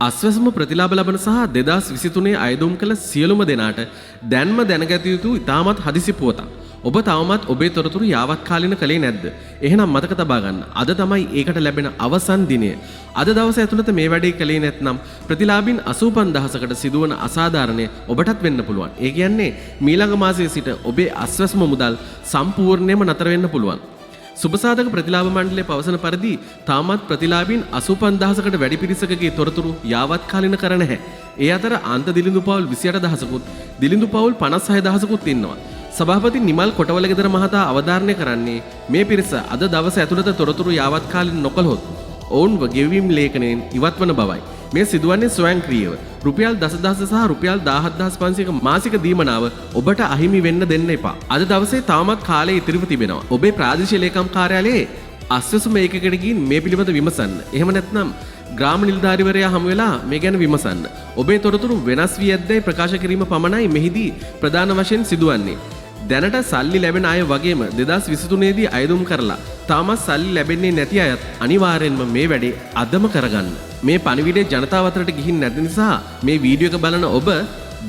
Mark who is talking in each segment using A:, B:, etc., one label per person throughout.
A: අස්වැසුම ප්‍රතිලාභ ලබන සහ 2023 අයදුම් කළ සියලුම දෙනාට දැන්ම දැනගත යුතු ඉතාමත් හදිසි පුවතක්. ඔබ තවමත් ඔබේ තොරතුරු යාවත් කාලින කළේ නැද්ද? එහෙනම් මතක තබා ගන්න. අද තමයි ඒකට ලැබෙන අවසන් දිනය. අද දවස ඇතුළත මේ වැඩේ කළේ නැත්නම් ප්‍රතිලාභින් 85000කට සිදුවන අසාධාරණය ඔබටත් වෙන්න පුළුවන්. ඒ කියන්නේ මීළඟ මාසයේ සිට ඔබේ අස්වැසුම මුදල් සම්පූර්ණයෙන්ම නතර වෙන්න පුළුවන්. සුබසාධක ප්‍රතිලාභ මණ්ඩලය පවසන පරිදි තාමත් ප්‍රතිලාභීන් 85000කට වැඩි පිරිසකගේ තොරතුරු යාවත් කාලින කර නැහැ. ඒ අතර අන්ත දිලිඳු පවුල් 28000කුත් දිලිඳු පවුල් 56000කුත් ඉන්නවා. සභාපති නිමල් කොටවලගෙදර මහතා අවධාරණය කරන්නේ මේ පිරිස අද දවස ඇතුළත තොරතුරු යාවත් කාලින නොකළහොත් ඔවුන්ව ගෙවීම් ලේඛනයෙන් ඉවත්වන බවයි. මේ සිදුවන්නේ ස්වයංක්‍රීයව. රුපියල් 10000 සහ රුපියල් 17500ක මාසික දීමනාව ඔබට අහිමි වෙන්න දෙන්න එපා. අද දවසේ තාමත් කාලය ඉතිරිව තිබෙනවා. ඔබේ ප්‍රාදේශීය ලේකම් කාර්යාලයේ අස්වැසුම ඒකකයට ගිහින් මේ පිළිබඳ විමසන්න. එහෙම නැත්නම් ග්‍රාම නිලධාරිවරයා හමු වෙලා මේ ගැන විමසන්න. ඔබේ තොරතුරු වෙනස් වී ඇද්දයි ප්‍රකාශ කිරීම පමණයි මෙහිදී ප්‍රධාන වශයෙන් සිදුවන්නේ. දැනට සල්ලි ලැබෙන අය වගේම 2023 දී අයදුම් කරලා තාමත් සල්ලි ලැබෙන්නේ නැති අයත් අනිවාර්යෙන්ම මේ වැඩේ අදම කරගන්න. මේ පණිවිඩය ජනතාව අතරට ගිහින් නැති නිසා මේ වීඩියෝ එක බලන ඔබ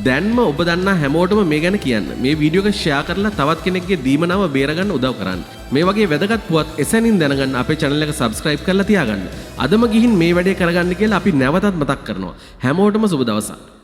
A: දැන්ම ඔබ දන්නා හැමෝටම මේ ගැන කියන්න. මේ වීඩියෝ එක ෂෙයා කරලා තවත් කෙනෙක්ගේ දීමනාව බේරගන්න උදව් කරන්න. මේ වගේ වැදගත් පුවත් එසැනින් දැනගන්න අපේ channel එක subscribe කරලා තියාගන්න. අදම ගිහින් මේ වැඩේ කරගන්න කියලා අපි නැවතත් මතක් කරනවා. හැමෝටම සුබ දවසක්.